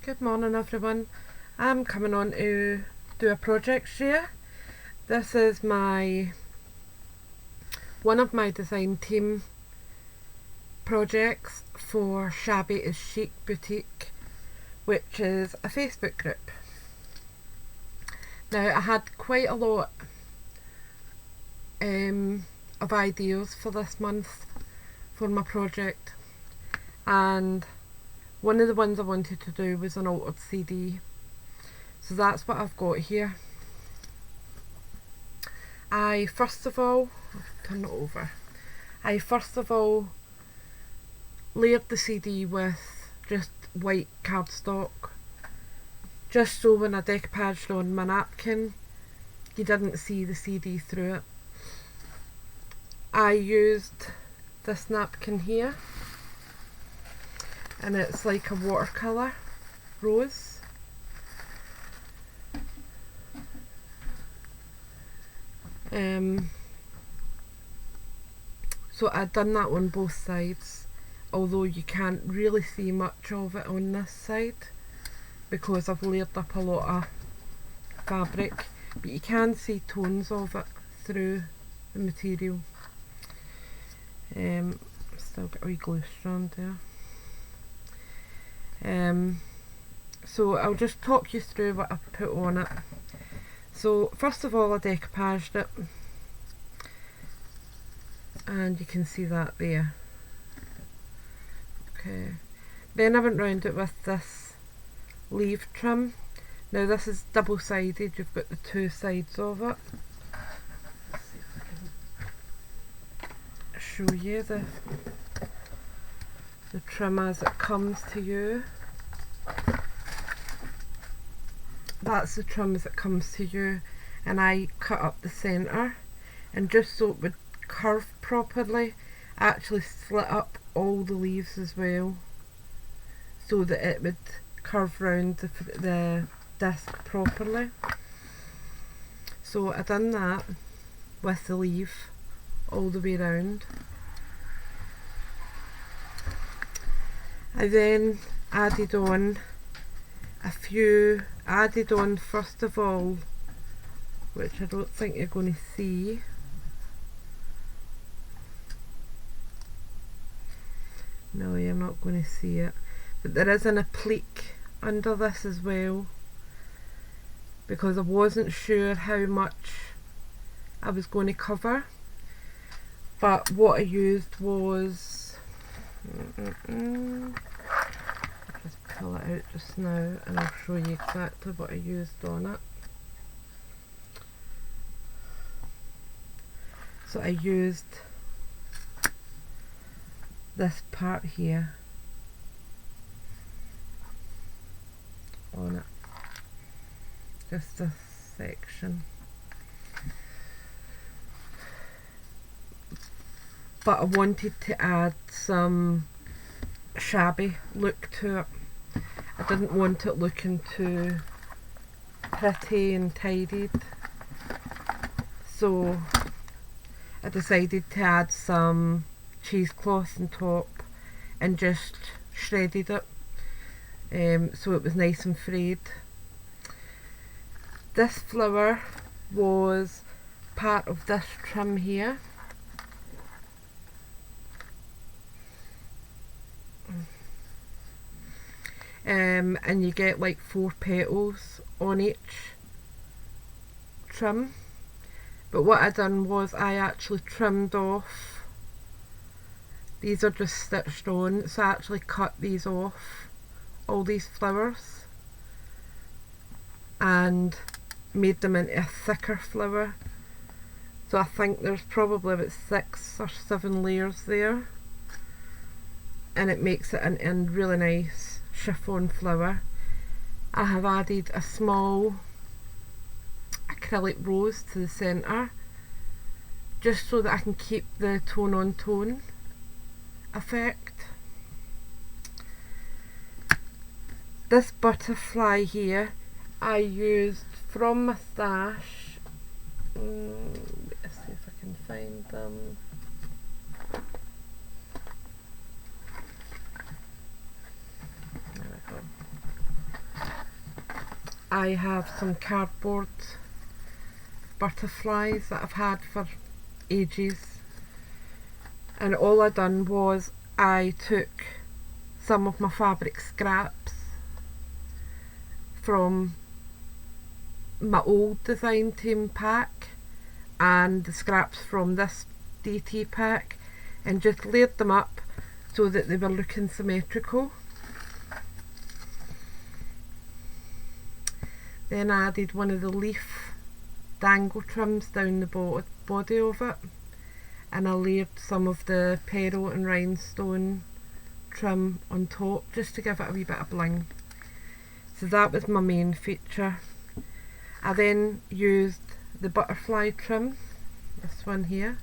Good morning everyone. I'm coming on to do a project share. This is one of my design team projects for Shabby is Chic boutique, which is a Facebook group. Now I had quite a lot of ideas for this month for my project, and one of the ones I wanted to do was an altered CD. So that's what I've got here. I first of all layered the CD with just white cardstock, just so when I decoupaged on my napkin you didn't see the CD through it. I used this napkin here, and it's like a watercolour rose. So I'd done that on both sides, although you can't really see much of it on this side because I've layered up a lot of fabric, but you can see tones of it through the material. Still got a wee glue strand there. So I'll just talk you through what I put on it. So first of all I decoupaged it, and you can see that there. Okay, then I went round it with this leaf trim. Now this is double sided, you've got the two sides of it. Let's see if I can show you the trim as it comes to you. That's the trim as it comes to you, and I cut up the centre, and just so it would curve properly I actually slit up all the leaves as well, so that it would curve round the disc properly. So I done that with the leaf all the way round. I then added on first of all, which I don't think you're going to see, no, you're not going to see it, but there is an applique under this as well, because I wasn't sure how much I was going to cover. But what I used was I'll just pull it out just now and I'll show you exactly what I used on it. So I used this part here on it, just this section, but I wanted to add some shabby look to it. I didn't want it looking too pretty and tidied, so I decided to add some cheesecloth on top and just shredded it, so it was nice and frayed. This flower was part of this trim here. And you get like 4 petals on each trim, but what I done was I actually trimmed off, these are just stitched on, so I actually cut these off, all these flowers, and made them into a thicker flower. So I think there's probably about 6 or 7 layers there, and it makes it a really nice chiffon flower. I have added a small acrylic rose to the centre, just so that I can keep the tone on tone effect. This butterfly here I used from my stash. Let's see if I can find them. There we go. I have some cardboard butterflies that I've had for ages, and all I done was I took some of my fabric scraps from my old design team pack and the scraps from this DT pack and just layered them up so that they were looking symmetrical. Then I added one of the leaf dangle trims down the body of it, and I layered some of the pearl and rhinestone trim on top just to give it a wee bit of bling. So that was my main feature. I then used the butterfly trim, this one here,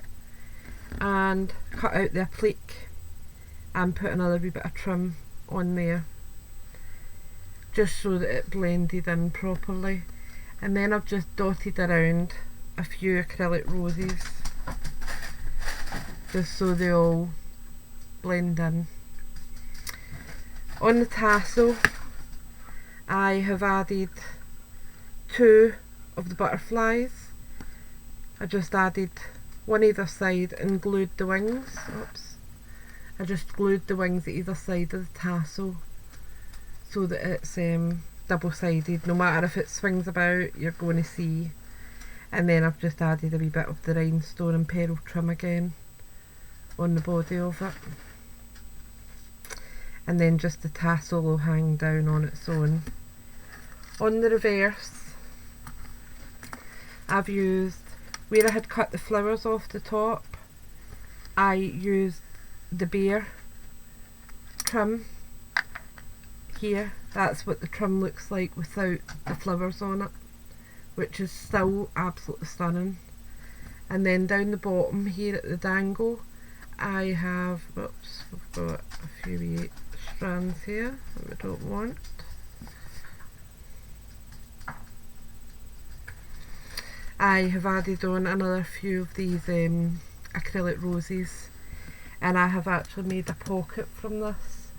and cut out the applique and put another wee bit of trim on there just so that it blended in properly. And then I've just dotted around a few acrylic roses just so they all blend in. On the tassel I have added 2 of the butterflies. I just added one either side and glued the wings. Oops. I just glued the wings at either side of the tassel so that it's double-sided. No matter if it swings about, you're going to see. And then I've just added a wee bit of the rhinestone and pearl trim again on the body of it. And then just the tassel will hang down on its own. On the reverse, I've used, where I had cut the flowers off the top, I used the bare trim here. That's what the trim looks like without the flowers on it, which is still absolutely stunning. And then down the bottom here at the dangle, I have, whoops, I've got a few wee strands here that we don't want. I have added on another few of these acrylic roses, and I have actually made a pocket from this.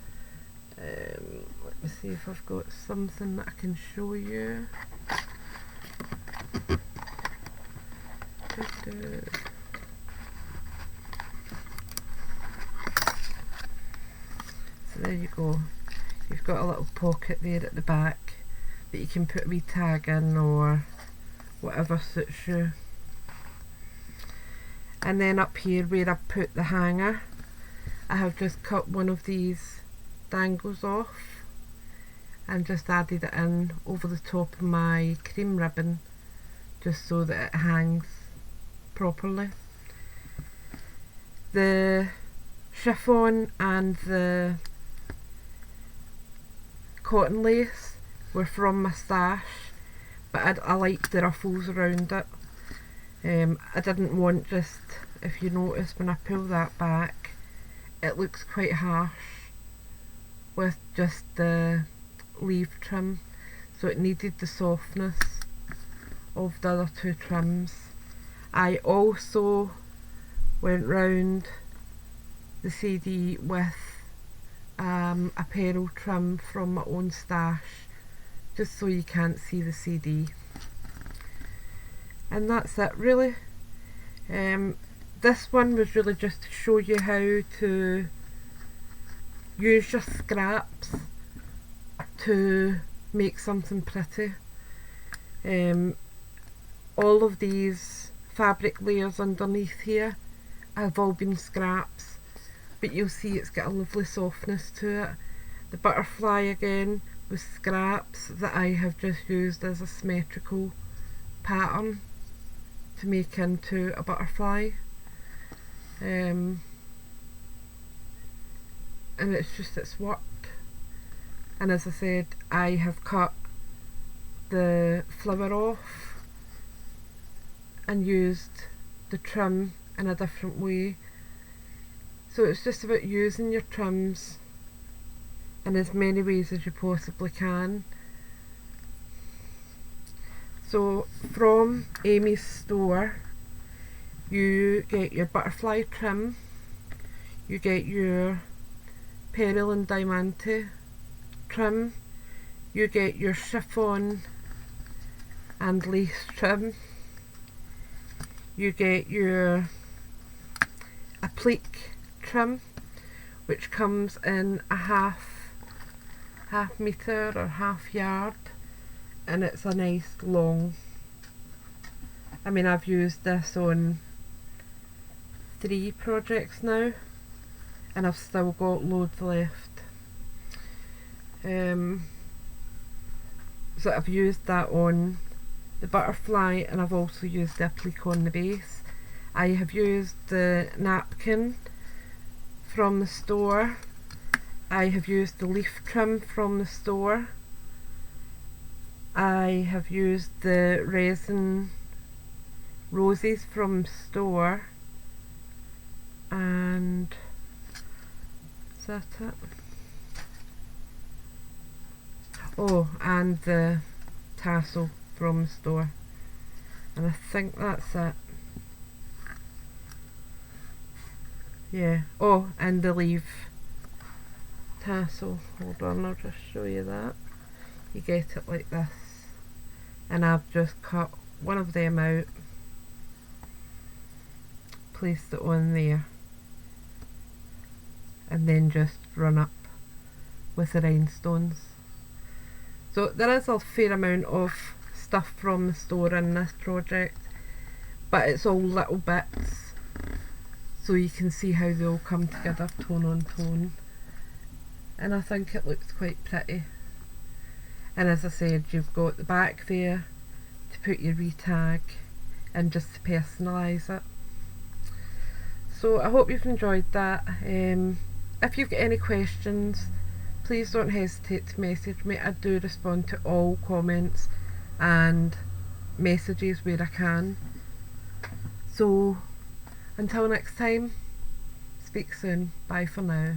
Let me see if I've got something that I can show you. So there you go. You've got a little pocket there at the back that you can put a wee tag in or whatever suits you. And then up here where I put the hanger, I have just cut one of these dangles off and just added it in over the top of my cream ribbon just so that it hangs properly. The chiffon and the cotton lace were from my stash, but I liked the ruffles around it. I didn't want just, if you notice when I pull that back, it looks quite harsh with just the leaf trim, so it needed the softness of the other 2 trims. I also went round the CD with a pearl trim from my own stash, just so you can't see the CD. And that's it really. This one was really just to show you how to use your scraps to make something pretty. All of these fabric layers underneath here have all been scraps, but you'll see it's got a lovely softness to it. The butterfly again was scraps that I have just used as a symmetrical pattern to make into a butterfly. And it's worked. And as I said, I have cut the flower off and used the trim in a different way. So it's just about using your trims in as many ways as you possibly can. So from Amy's store, you get your butterfly trim, you get your pearl and diamante trim, you get your chiffon and lace trim. You get your applique trim, which comes in a half metre or half yard, and it's a nice long. I mean, I've used this on 3 projects now, and I've still got loads left. So I've used that on the butterfly, and I've also used the applique on the base. I have used the napkin from the store. I have used the leaf trim from the store. I have used the resin roses from the store, and is that it? Oh, and the tassel from the store, and I think that's it. Yeah. Oh, and the leaf tassel. Hold on, I'll just show you that. You get it like this, and I've just cut one of them out, placed it on there, and then just run up with the rhinestones. So there is a fair amount of stuff from the store in this project, but it's all little bits, so you can see how they all come together tone on tone, and I think it looks quite pretty. And as I said, you've got the back there to put your re-tag and just to personalise it. So I hope you've enjoyed that. If you've got any questions, please don't hesitate to message me. I do respond to all comments and messages where I can. So until next time, speak soon. Bye for now.